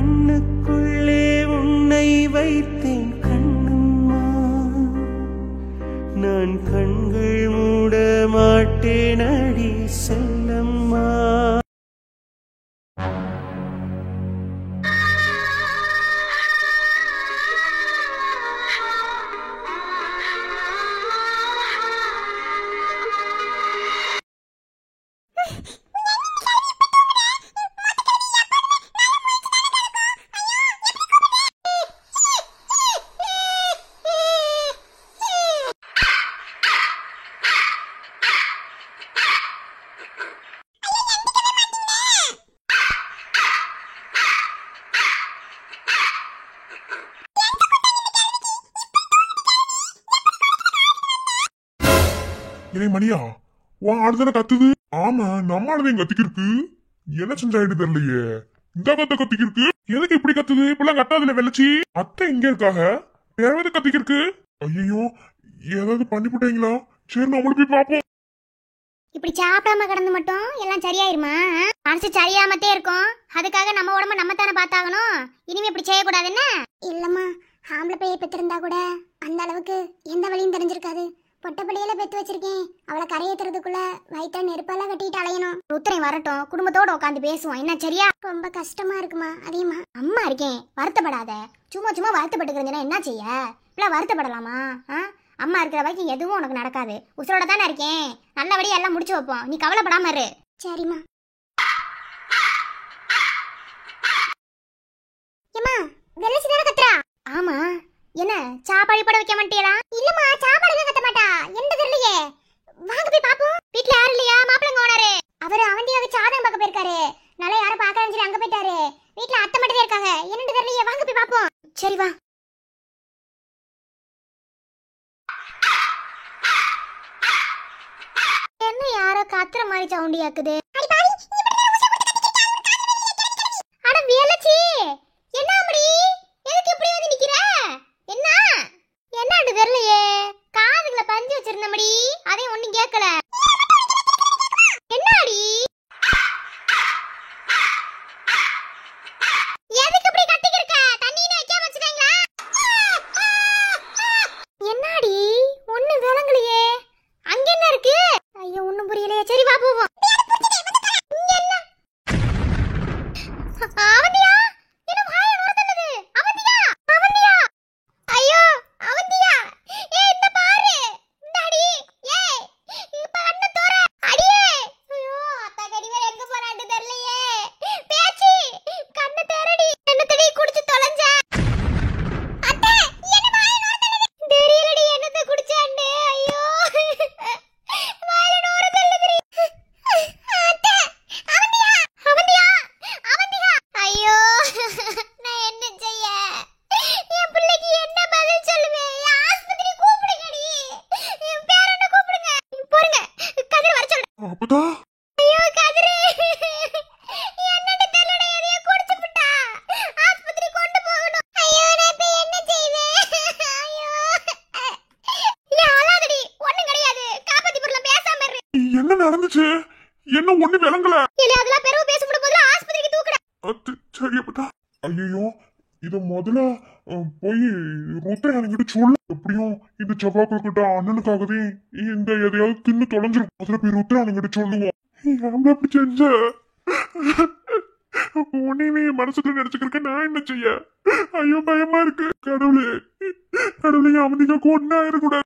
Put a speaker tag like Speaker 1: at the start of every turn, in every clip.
Speaker 1: கண்ணுக்குள்ளே உன்னை வைத்தேன் கண்ணம்மா, நான் கண்கள் மூட மாட்டேன் அடி செல்லம்மா.
Speaker 2: இனி மணியா உன் ஆடுதானே கத்துது. ஆமா நம்ம ஆடுதான் கத்திக்கிருக்கு. என்ன செஞ்சாயிட்டு தெரியலையே. இந்த கத்திக்கிருக்கு. எதுக்கு இப்படி கத்துது? இப்பெல்லாம் கத்தாதுல வெள்ளச்சி. அத்தை இங்க இருக்காக வேற எது கத்திக்கிருக்கு. ஐயோ ஏதாவது பண்ணி போட்டீங்களா? சரி நம்மளும் போய் பாப்போம்.
Speaker 3: இப்படி சாப்பிடாம கிடந்து மட்டும் எல்லாம் சரியாயிருமா? மனசு சரியாமத்தே இருக்கும். அதுக்காக நம்ம உடம்ப நம்ம தானே பார்த்தாகணும். இனிமே இப்படி செய்யக்கூடாது. என்ன இல்லம்மா, ஆம்பளை பைய பெற்றிருந்தா கூட அந்த அளவுக்கு எந்த வழியும் தெரிஞ்சிருக்காது. பொட்டப்பள்ளியில பெத்து வச்சிருக்கேன். அவளை கரையேத்துறதுக்குள்ள வயிற்ற நெருப்பெல்லாம் கட்டிட்டு அலையணும். உத்தரை வரட்டும், குடும்பத்தோட உட்காந்து பேசுவோம். என்ன சரியா? ரொம்ப கஷ்டமா இருக்குமா? அதிகமா அம்மா இருக்கேன், வருத்தப்படாத. சும்மா சும்மா வருத்தப்பட்டுக்கிறதுனா என்ன செய்ய? இப்பெல்லாம் வருத்தப்படலாமா? அம்மா இருக்கிற வரைக்கும் எதுவும் உனக்கு நடக்காது. உசுரோட தானே இருக்கேன். நல்லபடியா எல்லாம் முடிச்சு வைப்போம். நீ கவலைப்படாம இரு. சரிம்மா. ஏம்மா வெள்ளச்சி தானே கத்துறா? ஆமா. என்ன சாப்பாடு பட வைக்க மாட்டீங்களா? இல்லம்மா, சாப்பாடு கத்த மாட்டா. என்ன தெரியலையே. வாங்க போய் பாப்போம். வீட்ல யாரும் இல்லையா? மாப்பிள்ளை ஓனரு அவரு அவந்தியாக சாதகம் பார்க்க போயிருக்காரு. நல்லா யாரும் பார்க்கறேன்னு சொல்லி அங்க போயிட்டாரு. வீட்ல அத்தை மட்டும் இருக்காங்க. என்னன்னு தெரியலையே. வாங்க போய் பாப்போம். சரி வா. என்ன யாரோ கத்துற மாதிரி சவுண்ட் கேக்குது. அட வேலச்சி, என்ன அம்டி? எதுக்கு இப்படி வந்து நிக்கிற? என்ன என்னன்னு தெரியலையே. காதுல பஞ்சு வச்சிருந்தமடி, அதையும் ஒண்ணும் கேட்கல. என்னடி எதுக்கு இப்படி கத்திக்கிட்டு இருக்க? தண்ணியே வைக்காம வச்சிட்டீங்களா? என்னடி ஒண்ணும் விளங்கலையே. அங்க என்ன இருக்கு? ஐயோ ஒண்ணும் புரியலையே. சரி வா போவோம். இங்க என்ன? அவந்தியா, என்ன வாயை நோர்த்தனது? அவந்தியா, அவந்தியா. ஐயோ அவந்தியா, ஏய் இந்த பாரு. இந்தாடி. ஏய் இப்ப கண்ண தோற. அடியே. ஐயோ அத்தா கடிவே எங்க போறான்னு தெரியலையே. பேச்சி கண்ண தேறடி. என்ன தடி குடிச்சு தொலைஞ்ச. அத்தை என்ன வாயை நோர்த்தனது? தெரியலடி என்னத்த குடிச்சான்னு. ஐயோ வாயை நோர்த்தனது. அத்தை அவந்தியா, அவந்தியா, அவந்தியா. ஐயோ நான் என்ன செய்ய? என் பிள்ளைக்கு என்ன பதில் சொல்லுவேன்? ஆஸ்பத்திரி கூப்பிடுங்கடி. என் பேரனை கூப்பிடுங்க. போறங்க கதிர வர சொல்றேன்.
Speaker 2: அப்பதா
Speaker 3: ஐயோ கதிர என்னன்னு தெரியல. எதையோ குடிச்சு விட்டா. ஆஸ்பத்திரி கொண்டு போகணும். ஐயோ நான் இப்ப என்ன செய்வேன்? ஐயோ நீ அழாதடி. ஒண்ணும் கிடையாது. காப்பாத்தி பொருள பேசாம இரு.
Speaker 2: என்ன நடந்துச்சு? என்ன ஒண்ணு விளங்கல.
Speaker 3: இல்ல அதெல்லாம் பெருவு பேச முடிய போதுல ஆஸ்பத்திரிக்கு தூக்குற.
Speaker 2: சரி அப்பதா. ஐயோ இத முதல்ல போய் ருத்ரன் கிட்ட சொல்லு. எப்படியும் இந்த செவ்வாய்க்கு கிட்ட அண்ணனுக்காகவே இந்த எதையாவது தின்னு தொலைஞ்சிரும். அதுல போய் ருத்ரன் கிட்ட சொல்லுவோம். ஏன் அப்படி செஞ்ச? உன்னையுமே மனசுக்குள்ள நினைச்சுக்கிருக்க நான் என்ன செய்ய? ஐயோ பயமா இருக்கு. கடவுளே, கடவுளே அவதிக்கா கொண்டா இருக்கக்கூடாது.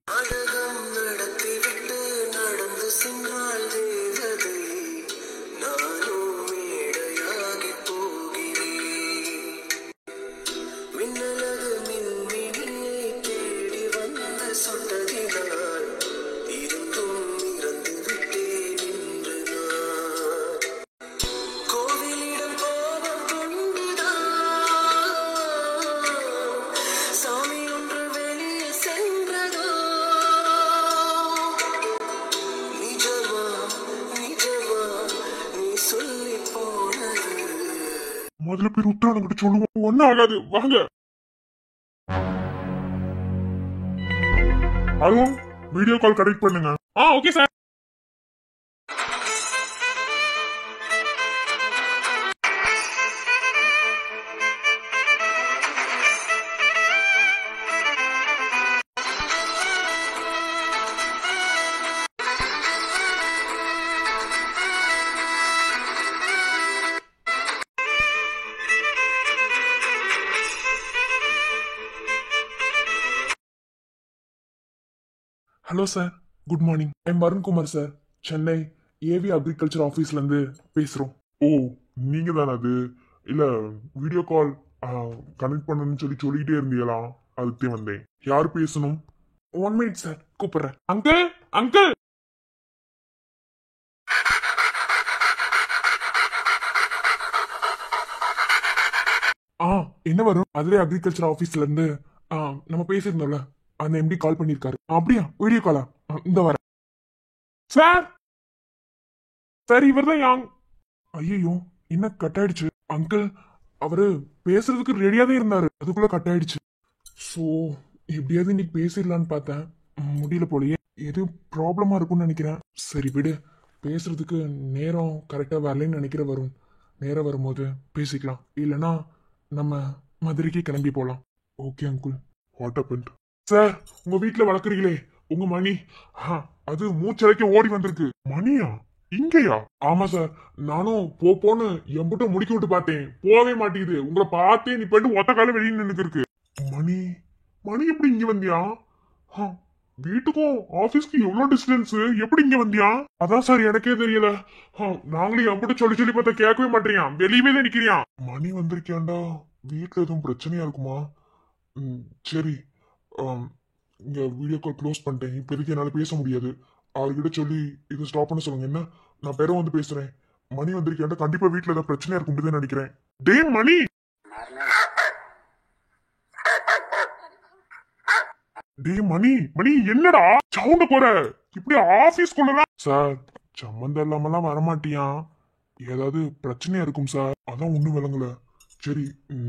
Speaker 2: முதல்ல போய் ருத்ரான் கிட்ட சொல்லுவோம். ஒன்னும் ஆகாது வாங்க. அருண் வீடியோ கால் கனெக்ட் பண்ணுங்க. Okay sir. Hello sir, good morning. I'm Varunkumar sir, Chennai AV agriculture ஆஃபீஸ்ல இருந்து பேசுறோம். ஓ, நீங்க தானே அது? இல்ல, வீடியோ கால் கனெக்ட் பண்ணணும்னு சொல்லிட்டே இருந்தீங்களா? அதுக்கே வந்தேன். யார் பேசணும்? 1 மினிட் சார், கூப்பிடுறேன். Uncle, uncle. என்ன வரும்? அதுவே அக்ரிகல்ச்சர் ஆபீஸ்ல இருந்து நம்ம பேசியிருந்தோம்ல, அந்த எம்டி கால் பண்ணிருக்காரு. அப்படியா? வீடியோ காலா? இந்த வர சார். சார், இவர் தான் யாங். ஐயோ, என்ன கட் ஆயிடுச்சு? அங்கிள், அவரு பேசுறதுக்கு ரெடியா தான் இருந்தாரு, அதுக்குள்ள கட் ஆயிடுச்சு. ஸோ எப்படியாவது இன்னைக்கு பேசிடலான்னு பார்த்தேன், முடியல போலயே. எதுவும் ப்ராப்ளமா இருக்கும்னு நினைக்கிறேன். சரி விடு, பேசுறதுக்கு நேரம் கரெக்டா வரலன்னு நினைக்கிற வரும். நேரம் வரும்போது பேசிக்கலாம், இல்லைன்னா நம்ம மதுரைக்கு கிளம்பி போலாம். Okay uncle. What happened? Sir, உங்க வீட்டுல வளர்க்குறீங்களே உங்க மணி, அது மூச்சரைக்க ஓடி வந்திருக்கு. மணியா? இங்கயா? ஆமா சார், நானும் போன்னு எம்பிட்ட முடிக்க விட்டு பார்த்தேன், போவே மாட்டேங்குது. உங்களை பார்த்தே நீ போயிட்டு ஒத்த கால வெளியே நின்னுக்கு இருக்கு. மணி, மணி எப்படி இங்க வந்தியா? வீட்டுக்கும் ஆபீஸ்க்கு எவ்வளவு டிஸ்டன்ஸ், எப்படி இங்க வந்தியா? அதான் சார் எனக்கே தெரியல. நாங்களும் எம்பிட்ட சொல்லி பார்த்தா கேட்கவே மாட்டேறியா, வெளியவே தான் நிக்கிறியா. மணி வந்திருக்கியாண்டா, வீட்டுல எதுவும் பிரச்சனையா இருக்குமா? சரி, இங்க வீடியோ கால் க்ளோஸ் பண்ணிட்டேன். இப்போதைக்கு என்னால பேச முடியாது. அவர்கிட்ட சொல்லி இதை ஸ்டாப் பண்ண சொல்லுங்க. என்ன, நான் பேரும் வந்து பேசுறேன். மணி வந்திருக்கேன், கண்டிப்பா வீட்டுல ஏதாவது பிரச்சனையா இருக்கும் நினைக்கிறேன். டே மணி, டே மணி, மணி என்னடா சவுண்ட போற இப்படி ஆபீஸ்க்குள்ளலாம்? சார், சம்பந்தம் இல்லாமலாம் வரமாட்டியா? ஏதாவது பிரச்சனையா இருக்கும் சார், அதான் ஒண்ணும் விளங்கல. சரி,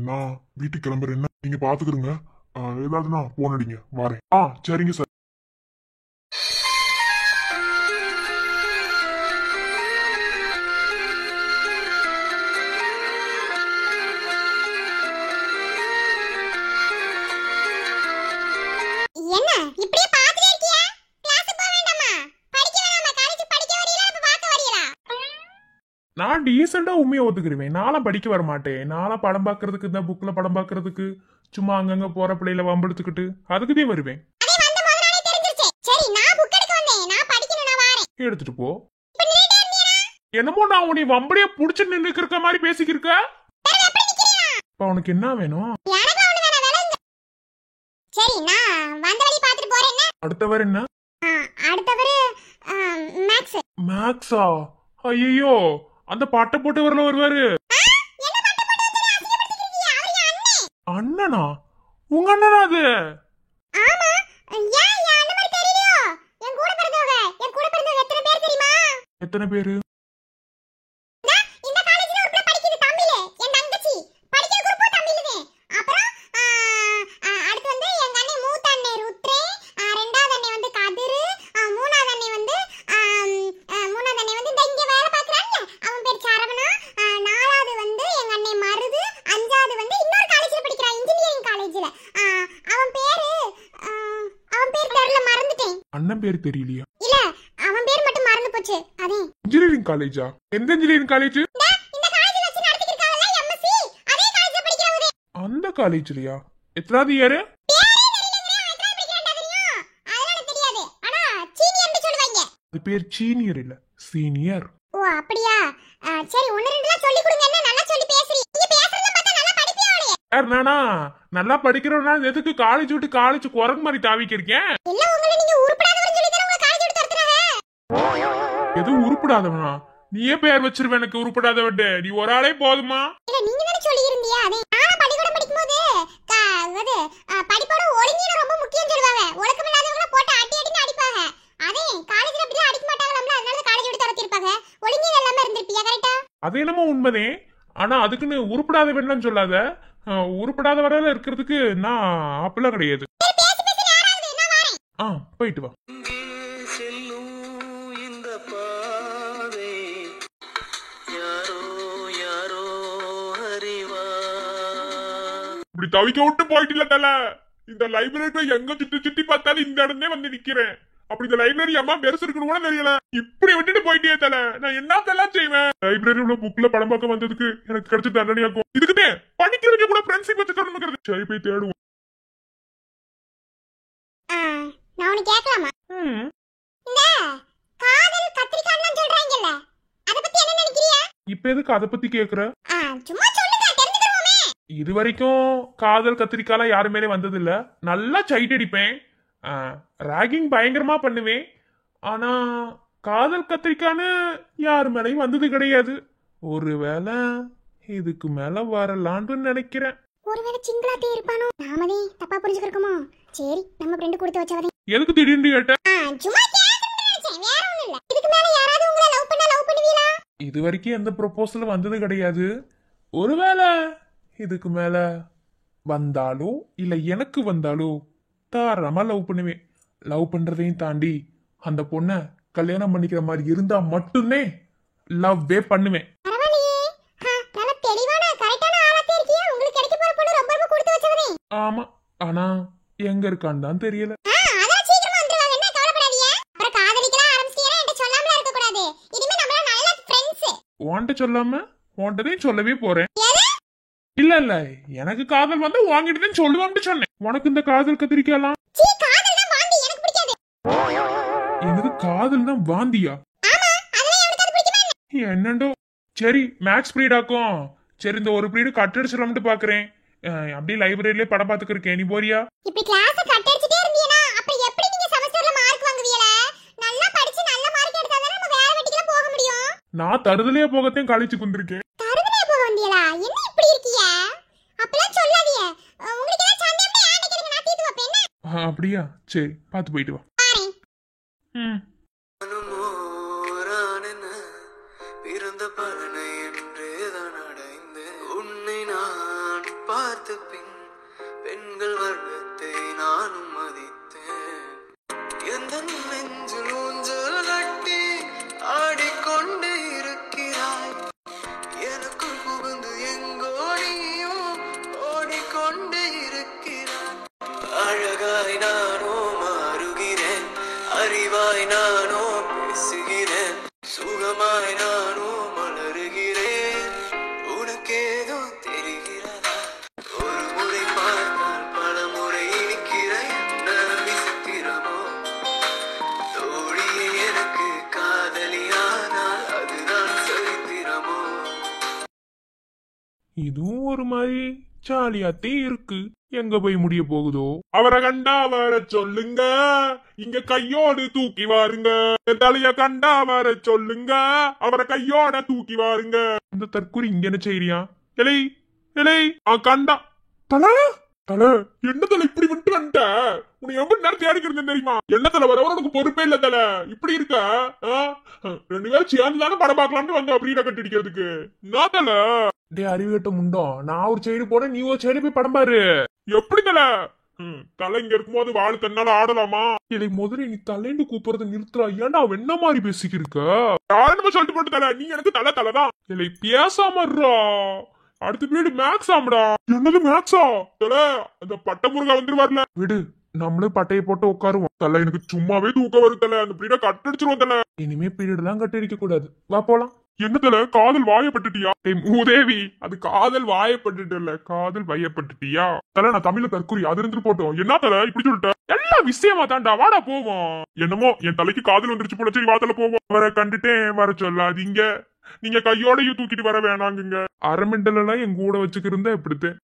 Speaker 2: நான் வீட்டுக்கு கிளம்புறேன், நீங்க பாத்துக்கிறீங்க. ஏதாவதுனா போன் அடிங்க, வாரேன். சரிங்க சார்.
Speaker 3: என்ன இப்படியே பாத்துட்டே இருக்கியா? கிளாஸ் போக வேண்டாமா? படிக்க வேண்டாமா? காலேஜ் படிக்க வரீங்களா அப்ப பார்க்க வரீங்களா?
Speaker 2: நான் டீசெண்டா உண்மையை ஒத்துக்கிருவேன். நானும் படிக்க வர மாட்டேன். நானும் படம் பாக்குறதுக்கு, இந்த புக்ல படம் பாக்குறதுக்கு, சும்மா அங்கங்க போற பிள்ளையில வம்பெடுத்துக்கிட்டு அதுக்குதான் வருவேன்.
Speaker 3: அதே வந்த முதலாளே தெரிஞ்சிருச்சு. சரி, நான் புக் எடுக்க வந்தேன், நான் படிக்கணும், நான் வாரேன்.
Speaker 2: எடுத்துட்டு போ.
Speaker 3: இப்ப நின்னுட்டே இருந்தீனா?
Speaker 2: என்னமோ நான் உன்னை வம்படியா புடிச்சு நின்னுக்கு இருக்க மாதிரி பேசிக்கிருக்க.
Speaker 3: வேற எப்படி நிக்கிறீங்க?
Speaker 2: இப்ப உனக்கு என்ன வேணும்?
Speaker 3: எனக்கு ஒண்ணு வேணாம், விலங்க. சரி, நான் வந்த வழி பாத்துட்டு போறேன். என்ன
Speaker 2: அடுத்தவர் என்ன?
Speaker 3: அடுத்தவரு மேக்ஸ்.
Speaker 2: மேக்ஸா? ஐயோ, அந்த பட்டை போட்டவர்ல வருவாரு.
Speaker 3: என்ன பட்ட போட்டு வந்து அசிங்கப்படுத்திக்கிறீங்க? அவர் என் அண்ணன்.
Speaker 2: அண்ணனா? உங்க அண்ணனா அது?
Speaker 3: ஆமா. ஏன் என் அண்ணன் மாதிரி தெரியலையோ? என் கூட பிறந்தவங்க எத்தனை பேர் தெரியுமா?
Speaker 2: எத்தனை பேரு?
Speaker 3: இந்த காலேஜ்ல ஒரு பிள்ளை படிக்குது, தமிழ். என் தங்கச்சி படிக்கிற குரூப் தமிழ்தான். அப்புறம் அடுத்து வந்து எங்க அண்ணன் மூத்த அண்ணன் ருத்ரே, ரெண்டாவது அண்ணன் வந்து கதிரு, மூணாவது அண்ணன் வந்து இந்த இங்க வேலை பார்க்கறான்ல அவன் பேர் சரவணா, நாலாவது வந்து எங்க அண்ணன் மருது, அஞ்சாவது வந்து இன்னொரு காலேஜ்ல படிக்கிறான், இன்ஜினியரிங் காலேஜ்ல. அவன் பேர் தெரியல, மறந்துட்டேன்.
Speaker 2: அண்ணன் பேர் தெரியலையா?
Speaker 3: இல்ல, அவன் பேர் மட்டும் மறந்து போச்சு. அதே
Speaker 2: இன்ஜினியரிங் காலேஜா? எந்த இன்ஜினியரிங் காலேஜ்?
Speaker 3: இந்த காலேஜ்ல வச்சு நடத்திக்கிட்டாங்கல எம்எஸ்சி, அதே காலேஜ்ல படிக்கிறவங்க.
Speaker 2: அந்த காலேஜ்லயா? எத்தனாவது இயர்? அது பேர் சீனியர் இல்ல, சீனியர்.
Speaker 3: ஓ அப்படியா? சரி, ஒன்னு ரெண்டுலாம் சொல்லி கொடுங்க. என்ன நல்லா சொல்லி பேசுறீங்க. நீங்க பேசுறத பார்த்தா நல்லா படிப்பியோளே.
Speaker 2: யார் நானா? நல்லா படிக்கிறவனா எதுக்கு காலேஜ் விட்டு காலேஜ் குரங்கு மாதிரி தாவிக்க இருக்கேன்?
Speaker 3: இல்ல, உங்களை நீங்க உருப்படாதவன்னு சொல்லி தான உங்களை காலேஜ் விட்டு துரத்துறாங்க.
Speaker 2: எதுவும் உருப்படாதவனா? நீயே பேர் வச்சிருவே எனக்கு உருப்படாதவன். நீ ஒரு ஆளே போதுமா?
Speaker 3: இல்ல, நீங்க தான சொல்லி இருந்தீங்க. அதே நான் பள்ளிக்கூடம் படிக்கும்போது படிப்போட ஒழுங்கீனம் ரொம்ப முக்கியம் சொல்லுவாங்க. ஒழுக்கம் இல்லாதவங்கள போட்டு அடின்னு அடிப்பாங்க. அதே காலேஜ்ல அப்படியே அடிக்க மாட்டாங்களாம்ல, அதனால காலேஜ் விட்டு துரத்திருப்பாங்க. ஒழுங்கீனம் இல்லாம இருந்திருப்பியா? கரெக்ட்டா?
Speaker 2: அது என்னமோ உண்மைதே. ஆனா அதுக்குன்னு உருப்படாதவன் சொல்லாத. உருப்படாத வரையில இருக்கிறதுக்கு நான் அப்பெல்லாம் கிடையாது.
Speaker 3: பேசி பேசி நேரம் ஆகுது, நான் வரேன்.
Speaker 2: போயிட்டு வா. இப்படி தவிக்க விட்டு போயிட்டு தல. இந்த லைப்ரரி எங்க சுத்தி பார்த்தாலும் இந்த இடமே வந்து நிக்கிறேன். அப்படி இந்த லைப்ரரி அம்மா பெருசு இருக்குன்னு கூட தெரியல. இப்படி விட்டுட்டு போயிட்டே தல, நான் என்னத்தெல்லாம் செய்வேன்? லைப்ரரியோட புக்ல படம் பார்க்க வந்ததுக்கு எனக்கு கிடைச்ச தண்டனையாக்கும். இதுக்குதே படிக்கிறதுக்கு கூட ஃப்ரெண்ட்ஷிப் வச்சுக்கணும். சரி, போய் தேடுவோம்.
Speaker 3: நான் உனக்கு கேட்கலாமா? இந்த காதல் கத்திரிக்காய்லாம் சொல்றாங்கல்ல, அத பத்தி என்ன நினைக்கிறீங்க?
Speaker 2: இப்ப எதுக்கு அத பத்தி கேக்குற?
Speaker 3: சும்மா சொல்லுங்க, தெரிஞ்சுக்கிறோமே.
Speaker 2: இது வரைக்கும் காதல் கத்திரிக்காலாம் யாரு மேலே வந்தது இல்ல. நல்லா சைட் அடிப்பேன், ராகிங் பயங்கரமா பண்ணுவேன். ஆனா காதல் கத்திரிக்கான்னு யாரு மேலேயும் வந்தது கிடையாது. ஒருவேளை இதுக்கு மேல வரலான்னு நினைக்கிறேன்.
Speaker 3: ஒருவேளை சிங்கிளாத்தே இருப்பானோ? நாமதே தப்பா புரிஞ்சுக்கிறோமோ? சரி, நம்ம ஃப்ரெண்ட் கொடுத்து வச்சவதே.
Speaker 2: எதுக்கு திடீர்னு கேட்ட?
Speaker 3: சும்மா கேக்குறேன்னு நினைச்சேன், வேற ஒண்ணும் இல்ல. இதுக்கு மேல யாராவது உங்களை லவ் பண்ணுவீங்களா?
Speaker 2: இது வரைக்கும் எந்த ப்ரொபோசலும் வந்தது கிடையாது. ஒருவேளை இதுக்கு மேல வந்தாலோ இல்ல எனக்கு வந்தாலோ தாராளமா லவ் பண்ணுவேன். லவ் பண்றதையும் தாண்டி அந்த பொண்ணை கல்யாணம் பண்ணிக்கிற மாதிரி இருந்தா மட்டுமே லவ்வே பண்ணுவேன்.
Speaker 3: பரவாயில்லையே, நல்ல தெளிவான கரெக்டான ஆளாத்தே இருக்கியா. உங்களுக்கு கிடைக்க போற பொண்ணு ரொம்ப ரொம்ப கொடுத்து வச்சவதே.
Speaker 2: ஆமா, ஆனா எங்க இருக்கான்னு தான் தெரியல.
Speaker 3: அதெல்லாம் சீக்கிரமா வந்துருவாங்க, என்ன கவலைப்படாதீங்க. அப்புறம் காதலிக்கலாம் ஆரம்பிச்சிட்டீங்கன்னா என்கிட்ட சொல்லாமல இருக்க கூடாது. இனிமே நம்மள நல்ல ஃப்ரெண்ட்ஸ்.
Speaker 2: உன்கிட்ட சொல்லாம உன்கிட்டதையும் சொல்லவே போறேன். இல்ல இல்ல, எனக்கு காதல் வந்து வாங்கிட்டுதான் சொல்லுவான்னு சொன்னேன். உனக்கு இந்த காதல் கத்திரிக்கலாம்
Speaker 3: காதல்னா வாந்தி, எனக்கு பிடிக்காது.
Speaker 2: என்னது காதல்னா வாந்தியா?
Speaker 3: ஆமா, அதெல்லாம் எனக்கு அது பிடிக்குமா?
Speaker 2: என்னண்டோ. சரி, மேக்ஸ் பீரியட் ஆக்கும். சரி, இந்த ஒரு பீரியட் கட் அடிச்சிடலாம்னு பாக்குறேன். அப்படியே லைப்ரரியிலே படம் பாத்துக்கு இருக்கேன். நீ போறியா?
Speaker 3: இப்படி கிளாஸ் கட் அடிச்சிட்டே இருந்தீனா அப்புறம் எப்படி நீங்க செமஸ்டர்ல மார்க் வாங்குவீங்களா? நல்லா படிச்சு நல்ல மார்க் எடுத்தா தான நம்ம வேற வெட்டிக்கு போக முடியும்.
Speaker 2: நான் தருதலையே போகத்தையும் காலேஜ் குந்திருக்கேன்.
Speaker 3: தருதலையே போக வந்தீங்களா? என்ன இப்படி இருக்கீங்க? அப்பலாம் சொல்லாதீங்க. உங்களுக்கு ஏதாவது சந்தேகம்னா ஏன்ட கேளுங்க, நான் தீர்த்து வைப்பேன். என்ன?
Speaker 2: அப்படியா? சரி, பாத்து போயிட்டு வா.
Speaker 3: பாரேன்.
Speaker 1: பிறந்த பலனை என்றேதான் அடைந்து உன்னை நான் பார்த்த பின் பெண்கள் வர்க்கத்தை நானும் மதித்தேன். எந்த நெஞ்சில் ஊஞ்சல் கட்டி ஆடிக்கொண்டே இருக்கிறாய். எனக்கு புகுந்து எங்கோ நீயும் ஓடிக்கொண்டே இருக்கிறாய். அழகாய் நானோ மாறுகிறேன், அறிவாய் நானோ பேசுகிறேன், சுகமாய் நானோ மலருகிறேன். உனக்கேதோ தெரிகிறதா? ஒரு முறை பார்த்தால் பல முறை இனிக்கிற என்ன விசித்திரமோ? தோழியே எனக்கு காதலியானால் அதுதான் சரித்திரமோ?
Speaker 2: இதுவும் ஒரு மாதிரி ஜாலியாத்தே இருக்கு. எங்க போய் முடிய போகுதோ? அவரை கண்டா வர சொல்லுங்க, இங்க கையோடு தூக்கி வாருங்க. தலைய கண்டா வர சொல்லுங்க, அவரை கையோட தூக்கி வாருங்க. இந்த தற்கூரி இங்க என்ன செய்யறியா? இலை இலை கண்டா தல தல என்ன தலை இப்படி விட்டு வந்துட்ட? உன்னை எவ்வளவு நேரம் தேடிக்கிறது தெரியுமா? என்ன தலை வர உனக்கு பொறுப்பே இல்ல தல. இப்படி இருக்க 2 பேரும் சேர்ந்துதானே படம் பார்க்கலாம்னு வந்து அப்படியே கட்டிடிக்கிறதுக்கு. நான் தல டே அறிவுகட்ட முண்டோம். நான் ஒரு சைடு போனேன், நீ ஒரு சைடு போய் படம் பாரு. எப்படி தல? தலை இங்க இருக்கும்போது வாழ் தன்னால ஆடலாமா? இல்லை முதல்ல நீ தலைன்னு கூப்பிடுறத நிறுத்துறா. ஏன்டா அவன் என்ன மாதிரி பேசிக்கிருக்க? யாருன்னு சொல்லிட்டு போட்டு தல, நீ எனக்கு தலை தலைதான். இல்லை பேசாம அடுத்த வீடு மேக்ஸ் ஆம்டா. என்னது மேக்ஸா? தல அந்த பட்ட முருகா வந்துருவார்ல, விடு நம்மளே பட்டையை போட்டு உட்காருவோம். தல எனக்கு சும்மாவே தூக்கம் வருது தல. அந்த பீரியட கட் அடிச்சிருவோம் தல. இனிமே பீரியட் எல்லாம் கட் அடிக்க கூடாது. வா போலாம். என்ன தல காதல் வாயப்பட்டுட்டியா? மூதேவி, அது காதல் வாயப்பட்டுட்டு இல்ல, காதல் வயப்பட்டுட்டியா? தல நான் தமிழ்ல தற்கூரி, அது இருந்து போட்டோம். என்ன தல இப்படி சொல்லிட்ட? எல்லா விஷயமா தாண்டா, வாடா போவோம். என்னமோ என் தலைக்கு காதல் வந்துருச்சு போல. சரி வாதல போவோம். வர கண்டுட்டேன் வர சொல்லாதீங்க, நீங்க கையோடையும் தூக்கிட்டு வர வேணாங்குங்க. அரமெண்டல் எல்லாம் என் கூட வச்சுக்கிருந்தா எப்படித்தேன்?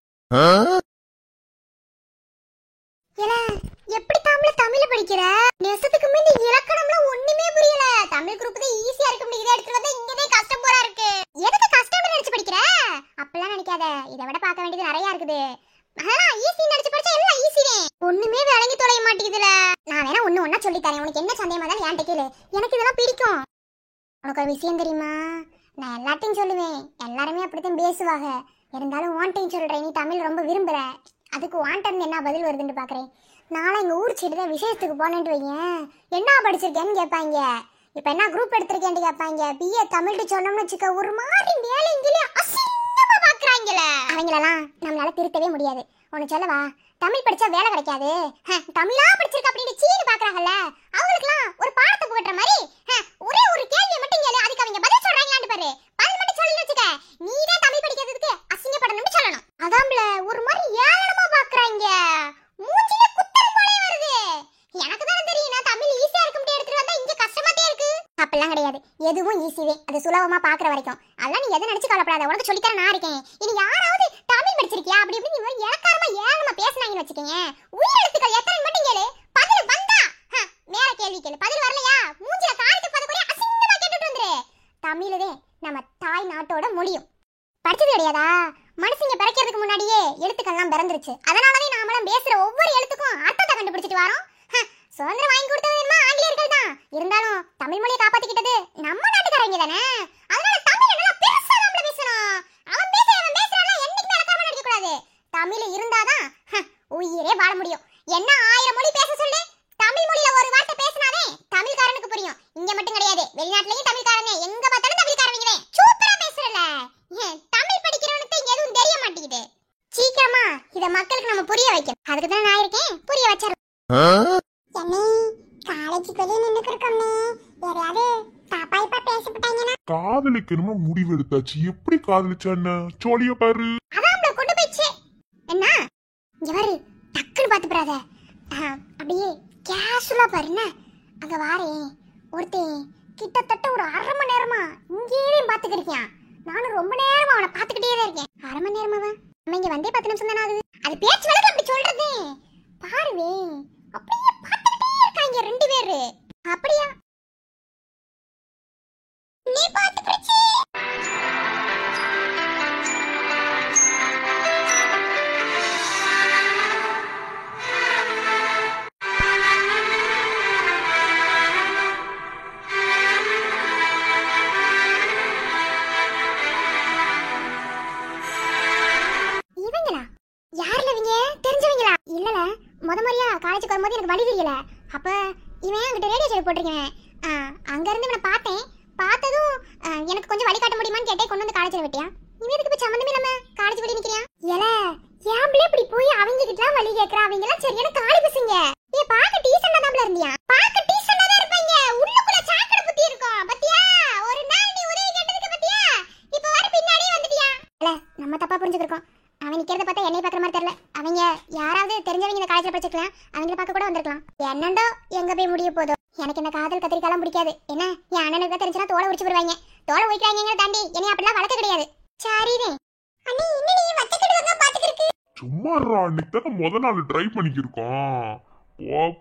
Speaker 3: எப்படி தமிழ்ல படிக்கிற? நெசத்துக்கு முன்ன இலக்கணம்லாம் ஒண்ணுமே புரியல. தமிழ் குரூப் தான் ஈஸியா இருக்கு, இதை எடுத்து வந்தா இங்கதே கஷ்டம் போறா இருக்கு. எதுக்கு கஷ்டம் நினைச்சு படிக்கிற? அப்பெல்லாம் நினைக்காத, இதை விட பார்க்க வேண்டியது நிறைய இருக்குது. அதெல்லாம் ஈஸி நினைச்சு படிச்சா எல்லாம் ஈஸியே. ஒண்ணுமே விளங்கி தொலைய மாட்டேங்குதுல. நான் வேணா ஒண்ணு சொல்லி தரேன், உனக்கு என்ன சந்தேகமா இருந்தாலும் என்கிட்ட கேளு. எனக்கு இதெல்லாம் பிடிக்கும். உனக்கு ஒரு விஷயம் தெரியுமா? நான் எல்லாத்தையும் சொல்லுவேன், எல்லாருமே அப்படித்தான் பேசுவாங்க. இருந்தாலும் வாண்டையும் சொல்றேன், நீ தமிழ் ரொம்ப விரும்புற. அதுக்கு வாண்டன் என்ன பதில் வருதுன்னு பாக்குறேன். நாளை எங்க ஊர் சைடு விசேஷத்துக்கு போனேன்ட்டு வையேன், என்ன படிச்சிருக்கேன்னு கேட்பாங்க. இப்ப என்ன குரூப் எடுத்திருக்கேன்னு கேட்பாங்க. பிஏ தமிழ்ட்டு சொன்னோம்னு வச்சுக்க, ஒரு மாதிரி மேலே அசிங்கமா பாக்குறாங்கல்ல. அவங்களெல்லாம் நம்மளால திருத்தவே முடியாது. உனக்கு சொல்லவா, தமிழ் படிச்சா வேலை கிடைக்காது, தமிழா படிச்சிருக்க அப்படின்னு சீனு பாக்குறாங்கல்ல. அவங்களுக்குலாம் ஒரு பாடத்தை புகட்டுற மாதிரி ஒரே ஒரு கேள்வியை மட்டும் கேளு, அதுக்கு அவங்க பதில் சொல்றாங்களான்னு பாரு. பதில் மட்டும் சொல்லி வச்சுக்க, நீதான் தமிழ் படிக்கிறதுக்கு அசிங்கப்படணும்னு சொல்லணும். அதான்ல ஒரு மாதிரி ஏளனமா பாக்குறாங்க. மூஞ்சில குத்தல் போலே வருது. எனக்கு தான் தெரியும் அப்பெல்லாம் கிடையாது, எதுவும் ஈஸிவே. அது சுலபமா பாக்குற வரைக்கும். அதெல்லாம் நீ எதை நினைச்சு கவலைப்படாத, உனக்கு சொல்லித்தர நான் இருக்கேன். இனி யாராவது தமிழ் படிச்சிருக்கியா அப்படி இப்படி நீ இலக்காரமா ஏழமா பேசினாங்கன்னு வச்சுக்கீங்க, உயிர் எழுத்துக்கள் எத்தனை மட்டும் கேளு, பதில் வந்தா மேல கேள்வி கேளு, பதில் வரலையா மூஞ்சில காரிட்டு பத கூட அசிங்கமா கேட்டுட்டு வந்துரு. தமிழே நம்ம தாய் நாட்டோட மொழியும். படிச்சது கிடையாதா? மனுஷங்க பிறக்கிறதுக்கு முன்னாடியே எழுத்துக்கள்லாம் பிறந்துருச்சு. அதனாலதான் நாமெல்லாம் பேசுற ஒவ்வொரு எழுத்துக்கும் அர்த்தத்தை கண்டுபிடிச்சிட்டு வரோம். சுதந்திரம் வாங்கி கொடுத்தது என்ன ஆங்கிலேயர்கள் தான். இருந்தாலும் தமிழ் மொழியை காப்பாத்திக்கிட்டது நம்ம நாட்டுக்காரங்க தானே. அதனால தமிழ் நல்லா பெருசா நம்மள பேசணும். அவன் பேசுறானா என்னைக்கு நடக்காம நடிக்க கூடாது. தமிழ் இருந்தாதான் உயிரே வாழ முடியும். என்ன 1000 மொழி பேச சொல்லு, தமிழ் மொழியில ஒரு வார்த்தை பேசினாதே தமிழ்காரனுக்கு புரியும். இங்க மட்டும் கிடையாது, வெளிநாட்டுலயும் தமிழ்காரங்க, எங்க பார்த்தாலும் தமிழ்காரங்க சூப்பரா பேசுறல. தமிழ் படிக்கிறவனுக்கு எதுவும் தெரிய மாட்டேங்குது. சீக்கிரமா இத மக்களுக்கு நம்ம புரிய வைக்கணும். அதுக்கு தான் நான் இருக்கேன், புரிய வச்சிரு.
Speaker 2: காதலிக்கணுமா முடிவு எடுத்தாச்சு. எப்படி காதலிச்சான்னு சோழிய பாரு.
Speaker 3: அதான் கொண்டு போயிடுச்சு. என்ன இங்க பாரு, டக்குன்னு பாத்து போறாத, அப்படியே கேஷுவலா பாருங்க. அங்க வாரே ஒருத்தன் கிட்டத்தட்ட ஒரு 1/2 மணி நேரமா இங்கேயே பாத்துக்கிட்டு. நானும் ரொம்ப நேரமா அவனை பாத்துக்கிட்டே தான் இருக்கேன். 1/2 மணி நேரமாவா? நம்ம இங்க வந்தே 10 நிமிஷம் தானே ஆகுது. அது பேச்சு வழக்கு அப்படி சொல்றது பாருவே. அப்படியே பாத்துக்கிட்டே இருக்காங்க 2 பேரு. அப்படியா நீ பாத்து பிரச்சி. இவங்களா? யாருல இவங்க? தெரிஞ்சவங்களா? இல்லல, முறையா காலேஜுக்கு வரும்போது எனக்கு வழி தெரியல. அப்ப இவன் அங்கிட்ட ரேடியோ செட் போட்டிருக்கேன். அங்க இருந்து இவனை பார்த்தேன். பார்த்ததும் எனக்கு கொஞ்சம் வழி காட்ட முடியுமான்னு கேட்டே கொண்டு வந்து காலேஜில் விட்டியா. இவன் எதுக்கு இப்ப சம்மந்தமே நம்ம காலேஜ் வழி நிக்கிறியா? ஏல ஏன்பிளே இப்படி போய் அவங்க கிட்டலாம் வழி கேட்கறா? அவங்க எல்லாம் சரியான காலி பசங்க. ஏ பாக்க டீசெண்டா தான் இருந்தியா? பாக்க டீசெண்டா தான் இருப்பாங்க. உள்ளுக்குள்ள சாக்கடை புத்தி இருக்கும் பாத்தியா? ஒரு நாள் நீ உதவி கேட்டதுக்கு பாத்தியா, இப்ப வர பின்னாடியே வந்துட்டியா? இல்ல நம்ம தப்பா புரிஞ்சுக்கிருக்கோம். அவன் நிக்கிறத பார்த்தா என்னை பாக்குற மாதிரி தெரியல. அவங்க யாராவது தெரிஞ்சவங்க இந்த காலேஜ்ல படிச்சிருக்கலாம், அவங்கள பார்க்க கூட வந்திருக்கலாம். என்னண்டோ எங்க போய் முடிய போதோ. எனக்கு இந்த காதல் கத்திரிக்காலாம் பிடிக்காது. என்ன என் அண்ணனுக்கு தான் தெரிஞ்சுனா தோலை உரிச்சு போடுவாங்க. தோலை உரிக்கிறாங்க தாண்டி என்னை அப்படிலாம் வளர்க்க கிடையாது. சரிதே அண்ணி, இன்னும் நீ வச்சக்கிடுவாங்க பாத்துக்கிருக்கு.
Speaker 2: சும்மா அன்னைக்கு முத நாள் ட்ரை பண்ணிக்கிருக்கோம்.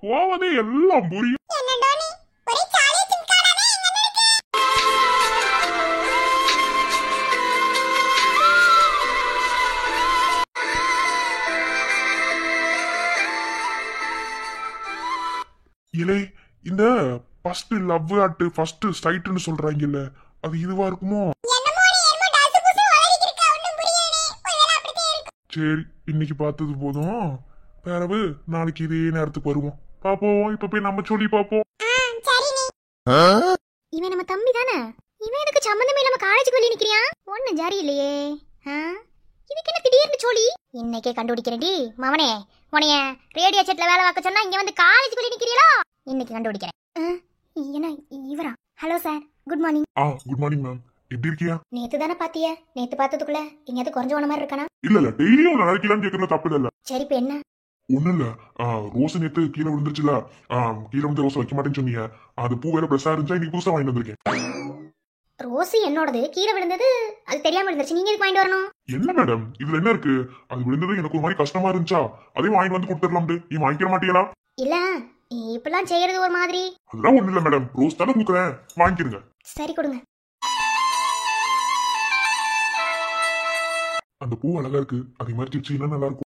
Speaker 2: போவதே எல்லாம் புரியும்.
Speaker 3: என்னடா நீ ஒரே சாலியா சிங்காடானே எங்க இருக்கு.
Speaker 2: இலே இந்த ஃபர்ஸ்ட் லவ் அட் ஃபர்ஸ்ட் சைட்னு சொல்றாங்கல்ல, அது இதுவா இருக்குமோ? சரி, இன்னைக்கு பார்த்தது போதும். பிறகு நாளைக்கு இதே நேரத்துக்கு வருவோம். பாப்போம். இப்ப போய் நம்ம சொல்லி பாப்போம்.
Speaker 3: இவன் நம்ம தம்பி தானே. இவன் எதுக்கு சம்பந்தமே இல்லாம காலேஜுக்கு வெளியே நிக்கிறியா? ஒண்ணும் ஜாரி இல்லையே. இதுக்கு என்ன திடீர்னு சொல்லி? இன்னைக்கே கண்டுபிடிக்கிறேன்டி மவனே. உனைய ரேடியோ செட்ல வேலை பார்க்க சொன்னா இங்க வந்து காலேஜுக்கு வெளியே நிக்கிறீங்களா? இன்னைக்கு கண்டுபிடிக்கிறேன். என்ன இவரா? Hello sir, good morning.
Speaker 2: Good morning ma'am. எப்படி இருக்கியா?
Speaker 3: நேத்து தானே பாத்தியா? நேத்து பார்த்ததுக்குள்ள எங்கயாவது குறைஞ்ச போன மாதிரி இருக்கானா?
Speaker 2: இல்ல டெய்லியும் நடக்கலாம்னு கேக்குறது தப்பு இல்ல.
Speaker 3: சரி, இப்ப என்ன?
Speaker 2: ஒண்ணு இல்ல, ரோஸ் நேத்து கீழே விழுந்துருச்சுல. கீழே வந்து ரோஸ் வைக்க மாட்டேன்னு சொன்னீங்க. அது பூ வேற பிரசா இருந்துச்சா, இன்னைக்கு புதுசா வாங்கிட்டு வந்திருக்கேன்.
Speaker 3: ரோஸ் என்னோடது, கீழே விழுந்தது அது தெரியாம விழுந்துருச்சு. நீங்க எதுக்கு வாங்கிட்டு வரணும்?
Speaker 2: என்ன மேடம் இதுல என்ன இருக்கு? அது விழுந்தது எனக்கு ஒரு மாதிரி கஷ்டமா இருந்துச்சா, அதையும் வாங்கிட்டு வந்து கொடுத்துடலாம். நீ வாங்கிக்க மாட்டீங்களா?
Speaker 3: இல்ல, இப்பெல்லாம் செய்யறது ஒரு மாதிரி.
Speaker 2: அதெல்லாம் ஒண்ணு இல்ல மேடம், ரோஸ் தானே கொடுக்குறேன், வாங்கிக்கிறங்க.
Speaker 3: சரி, கொடுங்க.
Speaker 2: அந்த பூ அழகா இருக்கு, அதே மாதிரி சிப்ஸ் நல்லா இருக்கும்.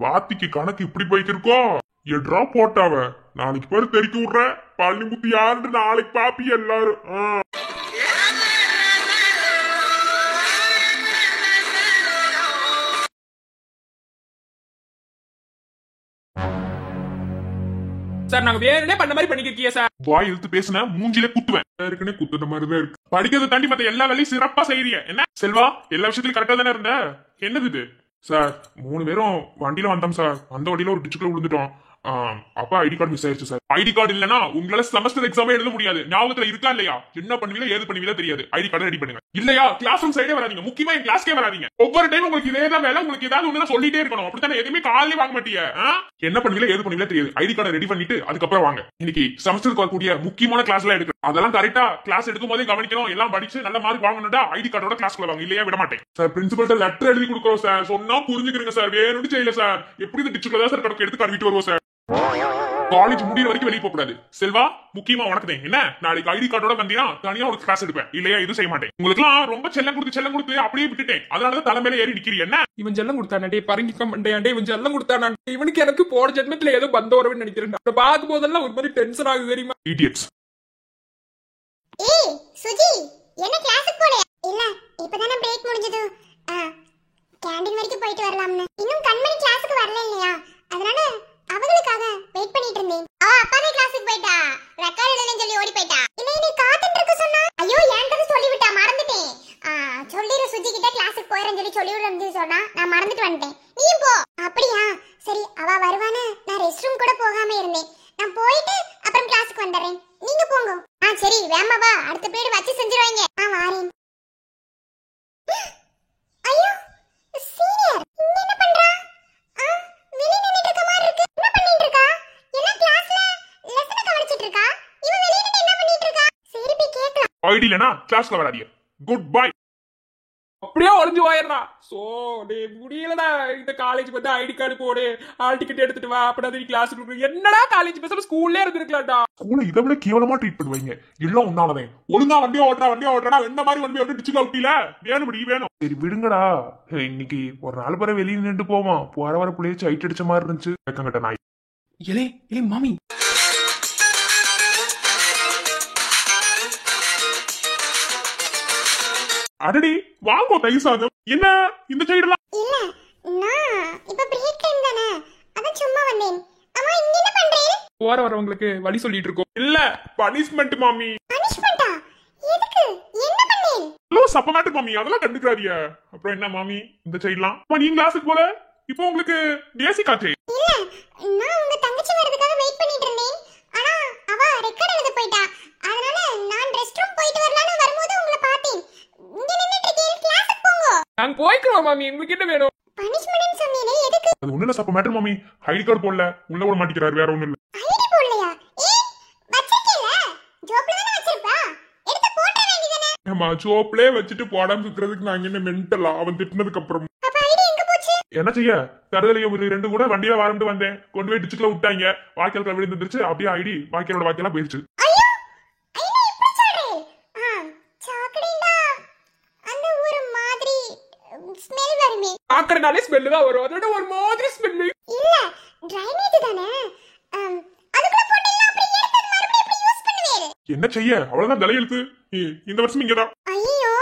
Speaker 2: வாத்திக்கு கணக்கு இப்படி போயிட்டு இருக்கோம். எட்ரா போட்டாவ நாளைக்கு பேரு தெரிக்க விடுற பழனி முத்து யாருன்னு நாளைக்கு பாப்பி எல்லாரும்.
Speaker 4: சார், நாங்க வேறனே பண்ண மாதிரி பண்ணிக்கிறியே சார்.
Speaker 2: வாய் இழுத்து பேசின மூஞ்சிலே குத்துவேன். ஏற்கனவே குத்துற மாதிரிதான் இருக்கு. படிக்கிறத தாண்டி மத்த எல்லா வேலையும் சிறப்பா செய்யறிய. என்ன செல்வா, எல்லா விஷயத்திலும் கரெக்டா தானே இருந்த? என்னது இது? சார், 3 பேரும் வண்டியில வந்தோம் சார். அந்த வண்டியில ஒரு டிச்சுக்குள்ள விழுந்துட்டோம். அப்பா ஐடி கார்டு மிஸ் ஆயிடுச்சு சார். ஐடி கார்டு இல்லனா உங்களால செமஸ்டர் எக்ஸாமே எழுத முடியாது. ஞாபகத்துல இருக்கா இல்லையா? என்ன பண்ணுவீங்க ஏது பண்ணுவீங்க தெரியாது. ஐடி கார்டு ரெடி பண்ணுங்க. இல்லையா கிளாஸ் ரூம் சைடே வராதீங்க. முக்கியமா என் கிளாஸ்க்கே வராதீங்க. ஒவ்வொரு டைம் உங்களுக்கு இதேதான் வேலை. உங்களுக்கு ஏதாவது ஒண்ணு சொல்லிட்டே இருக்கணும். அப்படித்தானே? எதுவுமே காலையில வாங்க மாட்டீங்க. என்ன பண்ணுவீங்க ஏது பண்ணுவீங்க தெரியாது. ஐடி கார்டு ரெடி பண்ணிட்டு அதுக்கப்புறம் வாங்க. இன்னைக்கு செமஸ்டருக்கு வரக்கூடிய முக்கியமான கிளாஸ் எல்லாம் எடுக்கணும். அதெல்லாம் கரெக்டா கிளாஸ் எடுக்கும் போதே கவனிக்கணும். எல்லாம் படிச்சு நல்ல மார்க் வாங்கணும்டா ஐடி கார்டோட கிளாஸ்க்குள்ள வாங்க. இல்லையா விட மாட்டேன் சார். பிரின்சிபல்ட்ட லெட்டர் எழுதி கொடுக்குறோம் சார். சொன்னா புரிஞ்சுக்கிறீங்க சார். வேணும்னு செய்யல சார். எப்படி இந்த டிச்சுக்குள்ள தான் சார் கணக்கு எடுத்து கழுவிட்டு வருவோம் சார். காலேஜ் முடிய வரைக்கும் வெளியே போக கூடாது. செல்வா முக்கியமா உனக்கு என்ன நாளைக்கு ஐடி கார்டோட வந்தீங்கன்னா தனியா ஒரு கிளாஸ் எடுப்பேன். இல்லையா எதுவும் செய்ய மாட்டேன். உங்களுக்கு எல்லாம் ரொம்ப செல்லம் கொடுத்து அப்படியே விட்டுட்டேன். அதனாலதான் தலைமையில ஏறி நிக்கிறீ. என்ன
Speaker 4: இவன் செல்லம் கொடுத்தானே பரங்கிக்க மண்டையாண்டே. இவன் செல்லம் கொடுத்தானா? இவனுக்கு எனக்கு போன ஜென்மத்துல ஏதோ பந்த உறவுன்னு நினைக்கிறேன். பார்க்கும் போதெல்லாம் ஒரு மாதிரி டென்ஷன் ஆகுது தெரியுமா?
Speaker 2: இடியட்ஸ்.
Speaker 3: ஏய் சுஜி, என்ன கிளாஸுக்கு போலையா? இல்ல, இப்பதானே பிரேக் முடிஞ்சது. கேண்டீன் வரைக்கும் போயிட்டு வரலாம்னு. இன்னும் கண்மணி கிளாஸுக்கு வரல இல்லையா? அதனால அவங்களுக்காக வெயிட் பண்ணிட்டு இருந்தேன். அவ அப்பாவே கிளாஸுக்கு போயிட்டா. ரெக்கார்ட் எழுதுன்னு சொல்லி ஓடி போயிட்டா. இல்ல நீ காத்துட்டு இருக்க சொன்னா. ஐயோ என்கிட்ட சொல்லிவிட்டா, மறந்துட்டேன். சொல்லிரு சுஜி கிட்ட கிளாஸுக்கு போறேன்னு சொல்லிவிடுன்னு சொன்னா. நான் மறந்துட்டு வந்துட்டேன். நீ போ. அப்படியா? சரி, அவ வருவான்னு நான் ரெஸ்ட் ரூம் கூட போகாம இருந்தேன். நான் போயிட்டு அப்புறம் கிளாஸுக்கு வந்துடுறேன். நீங்க போங்க. சரி வேமா வா. அடுத்த பீரியட் வச்சு செஞ்சிருவாங்க. வாரேன். ஐயோ சீனியர் இங்க என்ன பண்றா? வெளிய நின்னுட்டு இருக்க மாதிரி இருக்கு. என்ன பண்ணிட்டு இருக்கா? என்ன கிளாஸ்ல லெசன் கவனிச்சிட்டு இருக்கா? இவ வெளிய நின்னு என்ன பண்ணிட்டு இருக்கா? சரி போய் கேக்கலாம்.
Speaker 2: ஐடி இல்லனா கிளாஸ்ல வராதீங்க. Good bye.
Speaker 4: அப்படியே ஒளிஞ்சு போயிடுறா. சோ முடியலடா. இந்த காலேஜ் வந்து ஐடி கார்டு போடு, ஆல் டிக்கெட் எடுத்துட்டு வா. அப்படி கிளாஸ் என்னடா காலேஜ் பேசாம ஸ்கூல்லே இருந்திருக்கலாம்டா.
Speaker 2: ஸ்கூல்ல இதை விட கேவலமா ட்ரீட் பண்ணுவாங்க. எல்லாம் ஒன்னாலதான். ஒழுங்கா வண்டியா ஓட்டுறா என்ன மாதிரி வண்டி வந்து டிச்சுல விட்டில வேணும். சரி விடுங்கடா. இன்னைக்கு ஒரு நாள் பிற வெளியே நின்று போமா. போற வர பிள்ளைய சைட் அடிச்ச மாதிரி இருந்துச்சு. கேட்கங்கட்ட நாய்.
Speaker 4: ஏலே மாமி,
Speaker 2: அடடி வாங்கோ தயிர் சாதம். என்ன இந்த சைடுலாம்?
Speaker 3: இல்ல, நான் இப்ப பிரேக் டைம் தானே. அத சும்மா வந்தேன். அம்மா இங்க என்ன பண்றீங்க?
Speaker 4: போற வரவங்களுக்கு வழி சொல்லிட்டு இருக்கோம்.
Speaker 2: இல்ல பனிஷ்மெண்ட் மாமி.
Speaker 3: பனிஷ்மெண்டா? எதுக்கு? என்ன பண்ணீங்க?
Speaker 2: ஹலோ சப்பமாட்டு மாமி. அதெல்லாம் கண்டுக்காதீங்க. அப்புறம் என்ன மாமி இந்த சைடுலாம்? நீங்க கிளாஸுக்கு போல இப்போ உங்களுக்கு தேசி காச்சே.
Speaker 3: இல்ல, நான் உங்க தங்கச்சி வரதுக்காக வெயிட் பண்ணிட்டு இருந்தேன். ஆனா அவ ரெக்கார்ட் எழுத போயிட்டா. அதனால நான் ரெஸ்ட் ரூம் போயிட்டு வரலாம்னு வரும்போது உங்களை பார்த்தேன். இங்க நின்னுட்டு இருக்கீங்க. கிளாஸுக்கு போங்க.
Speaker 4: நாங்க போய்க்கிறோம் மாமி. உங்களுக்கு என்ன வேணும்?
Speaker 3: பனிஷ்மென்ட் சொன்னீனே எதுக்கு?
Speaker 2: அது ஒண்ணு இல்ல சப்பமாட்டு மாமி. ஐடி கார்டு போடல. உள்ள விட மாட்டேங்கிறாரு. வேற ஒண்ணும் இல்ல.
Speaker 3: ஐடி போடலையா? வச்சிருக்கீல? ஜோப்ல தான வச்சிருப்பா. எடுத்து போட்ற வேண்டியதானே?
Speaker 2: ஏமா ஜோப்லே வச்சுட்டு போடாம சுத்துறதுக்கு நாங்க என்ன மென்டலா? அவன் திட்டினதுக்கு அப்புறம்
Speaker 3: அப்ப ஐடி எங்க போச்சு?
Speaker 2: என்ன செய்ய? தருதலைய ஒரு ரெண்டு கூட வண்டியில வாரம்ட்டு வந்தேன். கொண்டு போய் டிச்சுக்குள்ள விட்டாங்க. வாய்க்கால் விழுந்துருச்சு. அப்படியே ஐடி வாய்க்காலோட வாய்க்காலா போயிருச்சு.
Speaker 3: ஐயோ ஐடி இப்படி சொல்றே. சாக்கடைடா. அந்த ஒரு மாதிரி ஸ்மெல் வருமே.
Speaker 4: ஆக்கறனாலே ஸ்மெல் தான் வரும். அதோட ஒரு மாதிரி ஸ்மெல்.
Speaker 3: இல்ல, டிரைனேஜ் தானே. அதுக்குள்ள போட்டீங்க. அப்படியே எடுத்து மறுபடியும் எப்படி யூஸ் பண்ணுவீங்க?
Speaker 2: என்ன செய்ய? அவ்வளவுதான் தலையெழுத்து. இந்த வருஷம் இங்கதான்.
Speaker 3: ஐயோ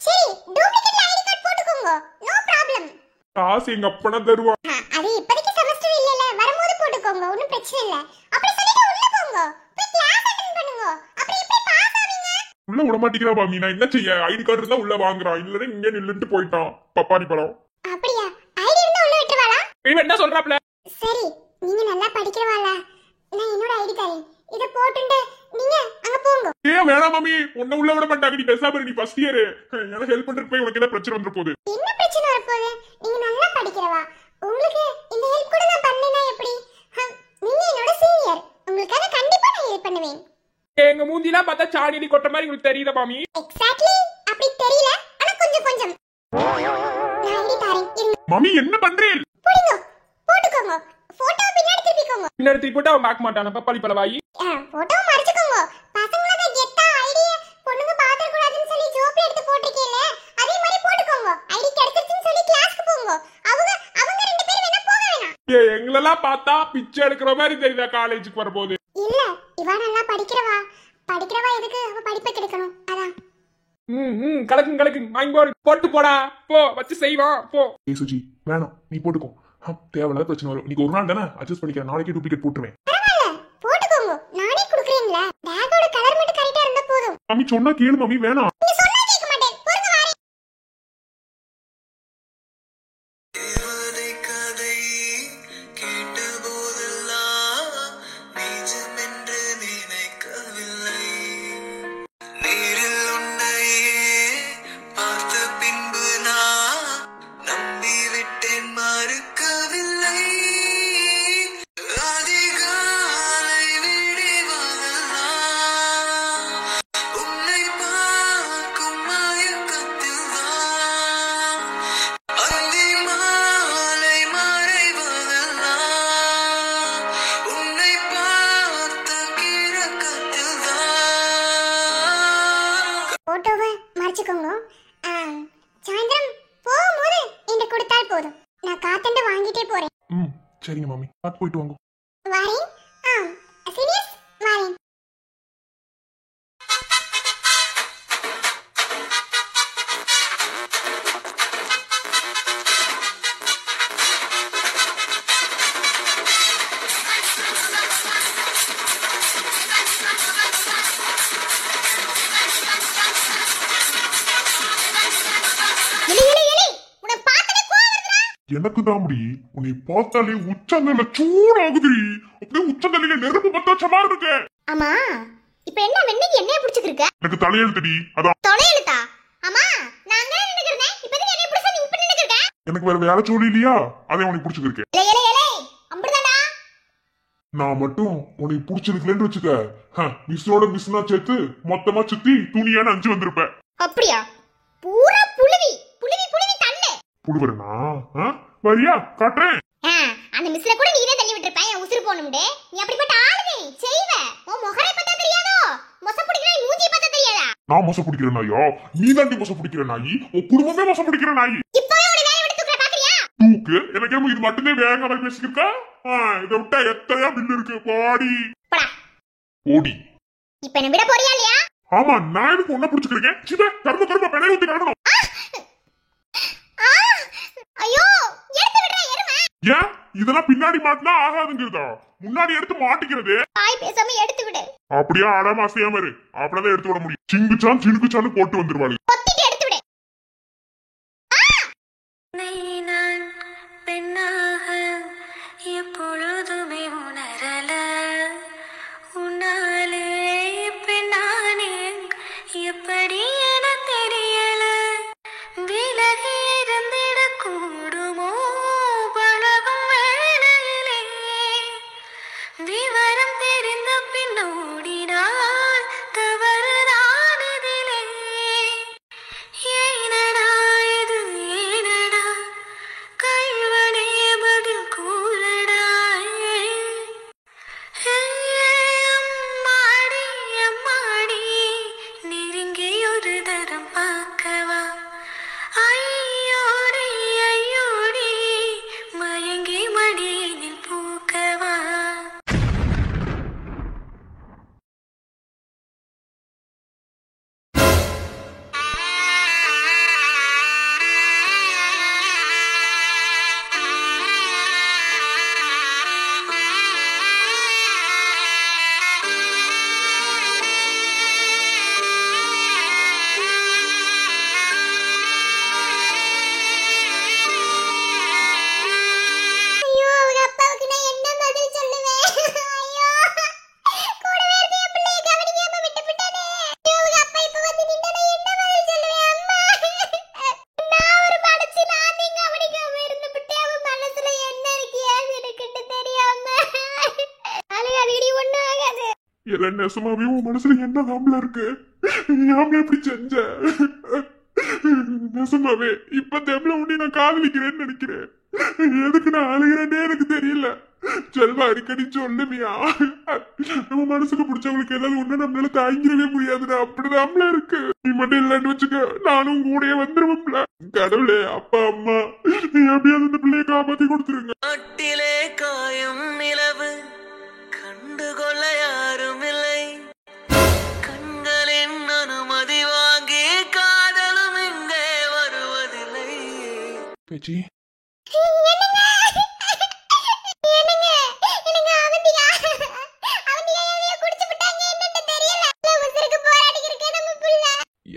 Speaker 3: சரி, டூப்ளிகேட் ஐடி கார்டு போட்டுக்கோங்க. No problem.
Speaker 2: காசு எங்க அப்பனா தருவா.
Speaker 3: அது இப்போதைக்கு செமஸ்டர் இல்லல. வரும்போது போட்டுக்கோங்க. ஒண்ணும் பிரச்சனை இல்ல. அப்படி சொல்லிட்டு உள்ள போங்க. போய் கிளாஸ் அட்டெண்ட் பண்ணுங்க. அப்படி எப்படி பாஸ் ஆவீங்க?
Speaker 2: உள்ள விட மாட்டேங்கிறா பாமி. நான் என்ன செய்ய? ஐடி கார்டு இருந்தா உள்ள வாங்குறான். இல்லன்னா இங்க நின்னுட்டு போயிட்டான். பப்பாரி பழம்.
Speaker 3: அப்படியா? ஐடி இருந்தா உள்ள விட்டுருவாளா?
Speaker 4: இவன் என்ன சொல்றாப்ல?
Speaker 3: சரி, நீங்க நல்லா படிக்கிறவாளா? நான் என்னோட ஐடி தரேன். இத போட்டுட்டு நீங்க அங்க போங்க.
Speaker 2: ஏன் வேணாம் மாமி. உன்ன உள்ள விட மாட்டாங்க. நீ பேசாம நீ ஃபர்ஸ்ட் இயர். எனக்கு ஹெல்ப் பண்றதுக்கு போய் உனக்கு என்ன பிரச்சனை வந்துற போகுது?
Speaker 3: என்ன பிரச்சனை வரப்போகுது? நீங்க நல்லா படிக்கிறவா. உங்களுக்கு இந்த ஹெல்ப் கூட நான் பண்ணேனா எப்படி? நீங்க என்னோட சீனியர். உங்களுக்காக கண்டிப்பா நான் ஹெல்ப் பண்ணுவேன்.
Speaker 4: எங்க மூஞ்சிலாம் பார்த்தா சாடிடி கொட்ட மாதிரி உங்களுக்கு தெரியுதா மாமி?
Speaker 3: எக்ஸாக்ட்லி அப்படி தெரியல. ஆனா கொஞ்சம் நான் ஐடி தரேன்.
Speaker 2: மாமி என்ன பண்றீங்க?
Speaker 3: போடுங்க. போட்டுக்கோங்க. போட்டோ பின்னாடி திருப்பிக்கோங்க.
Speaker 4: பின்னாடி திருப்பி போட்டு அவன் பார்க்க மாட்டான். பப்பாளி பழவாயி.
Speaker 3: போட்டோ மறைச்சுக்கோங்க. பசங்களோட கெத்தா ஐடி பொண்ணுங்க பாத்துற கூடாதுன்னு சொல்லி ஜோப்ல எடுத்து போட்டுருக்கீங்க. அதே மாதிரி போட்டுக்கோங்க. ஐடி கிடைச்சிருச்சுன்னு சொல்லி கிளாஸ்க்கு போங்க. அவங்க ரெண்டு பேரும் வேணா போக வேணாம்.
Speaker 2: எங்களெல்லாம் பார்த்தா பிச்சை எடுக்கிற மாதிரி தெரியுதா காலேஜுக்கு வரும்போது?
Speaker 3: இல்ல, இவா நல்லா படிக்கிறவா. எதுக்கு அவ படிப்பை கெடுக்கணும்? அதான்.
Speaker 4: கலக்கு வாங்கி போட்டு போடா. போ வச்சு செய்வான். போ.
Speaker 2: ஏய் சுஜி வேணாம். நீ போட்டுக்கோ. தேவையில்லாத பிரச்சனை வரும். நீங்க ஒரு நாள் தானே அட்ஜஸ்ட் பண்ணிக்கிறேன். நாளைக்கு டூப்ளிகேட் போட்டுருவேன்.
Speaker 3: பரவாயில்ல, போட்டுக்கோங்க. நானே குடுக்குறேன்ல. பேக்கோட கலர் மட்டும் கரெக்ட்டா இருந்தா போதும்.
Speaker 2: மாமி சொன்னா கேளு மாமி. வேணாம்.
Speaker 3: நீங்க சொன்னா கேட்க மாட்டேன். பொறுங்க வாரேன்.
Speaker 1: தேவதை கதை கேட்ட போதெல்லாம் நெஞ்சமே
Speaker 2: சரிங்க மாமி, பார்த்து போயிட்டு வாங்க.
Speaker 3: வரேன். சீரியஸ் வரேன்.
Speaker 2: எனக்கு தான் முடி, உன்னை பார்த்தாலே உச்சந்தல சூடாகுதுடி. அப்படியே உச்சந்தலையில நெருப்பு பத்த வச்ச மாதிரி இருக்கு.
Speaker 3: ஆமா, இப்போ என்ன வெண்ணைக்கு என்னைய பிடிச்சிருக்கு?
Speaker 2: எனக்கு தலையெழுத்துடி. அதான்
Speaker 3: தொலையெழுத்தா? ஆமா, நாங்க நின்னுக்கிறேன். இப்போ எதுக்கு என்னைய பிடிச்சா நீ இப்ப நின்னுக்கிறீங்க?
Speaker 2: எனக்கு வேற வேலை சொல்லி இல்லையா, அதே உனக்கு பிடிச்சிருக்கு.
Speaker 3: ஏலே ஏலே ஏலே, அம்புடடா.
Speaker 2: நான் மட்டும் உன்னை பிடிச்சிருக்கலன்னு வச்சுக்க, மிஸ்ஸோட மிஸ்னா சேர்த்து மொத்தமா சுத்தி துணியான 5 வந்திருப்ப.
Speaker 3: அப்படியா? பூரா புழுவி புழுவி புழுவி தள்ளு.
Speaker 2: புடுவரனா? வரியா காட்டுறேன்.
Speaker 3: அந்த மிஸ்ல கூட நீயே தள்ளி விட்டுருப்ப. என் உசுறு போணும்டே. நீ அப்படிப்பட்ட ஆளுதே செய்வ. உன் முகரை பார்த்தா தெரியாதோ? மொச பிடிக்கிற மூஞ்சி பார்த்தா தெரியாதா?
Speaker 2: நான் மொச பிடிக்கிற நாயா? நீ தாண்டி மொச பிடிக்கிற நாயி. உன் குடும்பமே மொச பிடிக்கிற நாயி.
Speaker 3: இப்பவே உன்னை வேலைய விட்டு தூக்குற பாக்குறியா?
Speaker 2: தூக்கு? எனக்கு ஏமோ இது மட்டுமே வேகமா பேசிக்கிருக்கா? இதை விட்டா எத்தனையா பில் இருக்கு பாடி.
Speaker 3: போடா.
Speaker 2: ஓடி.
Speaker 3: இப்ப என்ன விட போறியா இல்லையா?
Speaker 2: ஆமா, நான் எனக்கு ஒன்ன பிடிச்சிருக்கேன். சிவ கர்ம கர்ம பெணை ஊத்தி காட்டணும்.
Speaker 3: ஐயோ, எடுத்து விடுற எருமை.
Speaker 2: ஏன் இதெல்லாம் பின்னாடி மாட்டினா ஆகாதுங்கிறதா? முன்னாடி எடுத்து மாட்டிக்கிறது.
Speaker 3: பாய் பேசாம எடுத்து விடு.
Speaker 2: அப்படியே ஆடாம அசையாம இரு. அப்படிதான் எடுத்து விட முடியும். சிங்குச்சான் சினுக்குச்சான்னு போட்டு வந்துருவாள்.
Speaker 3: கொத்திட்டு எடுத்து விடு.
Speaker 5: நான் பெண்ணாக எப்பொழுதுமே உணரல, உன்னாலே பெண்ணானே எப்படி என தெரியல, விலகி இருந்திட கூடுமோ பழகும் வேளையிலே, விவரம் தெரிந்த பின்னோடினால் தவறுதான் இதிலே, ஏனடா இது ஏனடா கள்வனே பதில் கூறடா, அம்மாடி அம்மாடி நெருங்கி ஒரு தரம் பார்க்கவா, ஐயோடி ஐயோடி மயங்கி மடியினில் பூக்கவா.
Speaker 3: ஐயோ, அவங்க அப்பாவுக்கு நான் என்ன பதில் சொல்லுவேன்? ஐயோ, கூடவே இருந்த என் பிள்ளையை கவனிக்காம விட்டுவிட்டானே. ஐயோ, அவங்க அப்பா இப்ப வந்து நின்னா நான் என்ன பதில் சொல்லுவேன்? அம்மா, நான் ஒரு மனசு நானே கவனிக்காம இருந்துவிட்டேன். அவன் மனசுல என்ன இருக்கு ஏது இருக்குன்னு தெரியாம. அழுகாதீடி, ஒண்ணும் ஆகாது.
Speaker 2: எல்லாம் நெசமாவே உன் மனசுல என்ன தாம்பல இருக்கு? ஏன் இப்படி செஞ்ச? நெசமாவே இப்ப தேம்பல உன்னை நான் காதலிக்கிறேன்னு நினைக்கிறேன். எதுக்கு நான் அழுகிறேன்னே எனக்கு தெரியல. செல்வா, அடிக்கடி சொல்லுவியா, நம்ம மனசுக்கு பிடிச்சவங்களுக்கு ஏதாவது ஒண்ணு நம்மளால தாங்கிடவே முடியாதுடா. அப்படிதான்ல இருக்கு. நீ மட்டும் இல்லன்னு வச்சுக்க, நானும் கூடயே வந்துருவோம்ல. கடவுளே, அப்பா அம்மா எப்படியாவது இந்த பிள்ளைய காப்பாத்தி கொடுத்துருங்க.
Speaker 1: நாட்டிலே காயும் நிலவு கண்டுகொள்ள யாரும் இல்லை, கண்களின் அனுமதி வாங்கி காதலும் இங்கே வருவதில்லை.
Speaker 2: பேச்சி,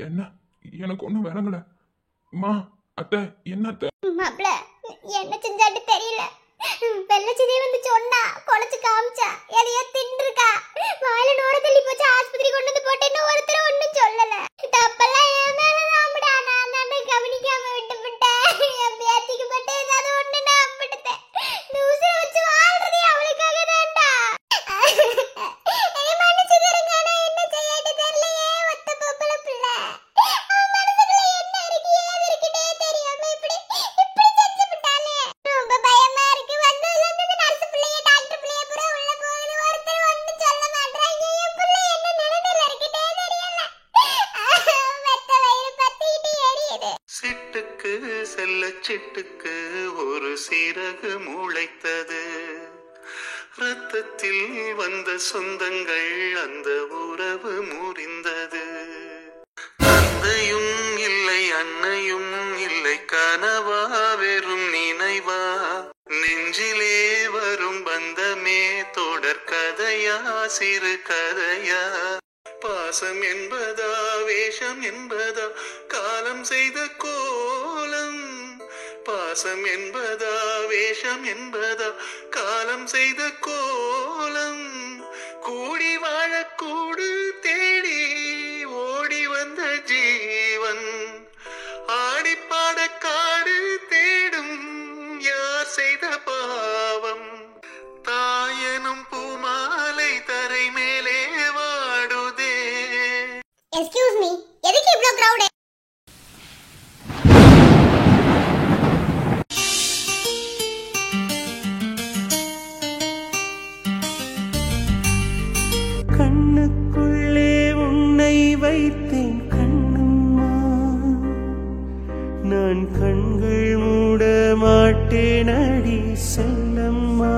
Speaker 2: என்ன எனக்கு ஒண்ணும் விளங்கல. மா, அத்தை, என்ன அத்தை?
Speaker 3: மாப்ள, என்ன செஞ்சாட்டு தெரியல. வெள்ளச்சிதே வந்து சொன்னா, குழச்சு காமிச்சா, எதையோ தின்றுக்கா, வாயில நோர தள்ளி போச்சு, ஆஸ்பத்திரி கொண்டு வந்து போட்டேன்னு ஒருத்தர் ஒண்ணும் சொல்லல. தப்பெல்லாம் என் மேலதான்டா, நான் தானே கவனிக்காம விட்டுவிட்டேன். என் பேத்திக்கு மட்டும் ஏதாவது ஒண்ணு நான் அப்படிட்டேன். இந்த உசுரை வச்சு வாழ்றதே அவளுக்காக தான்டா. மன்னிச்சுக்கிறேங்க, நான் என்ன செய்யாட்டு தெரியலையே. ஒத்த பொம்பளை பிள்ளை, அவன் மனசுக்குள்ள என்ன இருக்கு ஏது இருக்குன்னே தெரியாம இப்படி செஞ்சு விட்டாலே. ரொம்ப பயமா இருக்கு. வந்ததுல இருந்து இந்த நர்ஸ் பிள்ளைய டாக்டர் பிள்ளைய பூரா உள்ள போகுது. ஒருத்தர் ஒண்ணும் சொல்ல மாட்டாங்க. என் பிள்ளை என்ன நிலைமையில இருக்குன்னே தெரியல. வெத்த வயிறு பத்திட்டு எரியுது.
Speaker 1: சிட்டுக்கு செல்ல சிட்டுக்கு ஒரு சிறகு முளைத்தது. ரத்தத்தில் வந்த சொந்தங்கள் அந்த உறவு முறிந்தது. தந்தையும் இல்லை அன்னையும் இல்லை கனவா வெறும் நினைவா நெஞ்சிலே வரும் பந்தமே தொடர் கதையா சிறு கதையா பாசம் என்பதா வேஷம் என்பதா காலம் செய்த கோலம் பாசம் என்பதா வேஷம் என்பதா காலம் செய்த கோலம் கூடி வாழக்கூடு தேடி ஓடி வந்த ஜீவன் ஆடிப்பாட காடு தேடும் யார் செய்த பாவம் தாயனும் பூமாலை தரை மேலே வாடுதே.
Speaker 3: எக்ஸ்கியூஸ் மீ, எதுக்கு இவ்ளோ கிரவுட்?
Speaker 6: கண்ணுக்குள்ளே உன்னை வைத்தேன் கண்ணம்மா, நான் கண்கள் மூட மாட்டேன் அடி செல்லம்மா.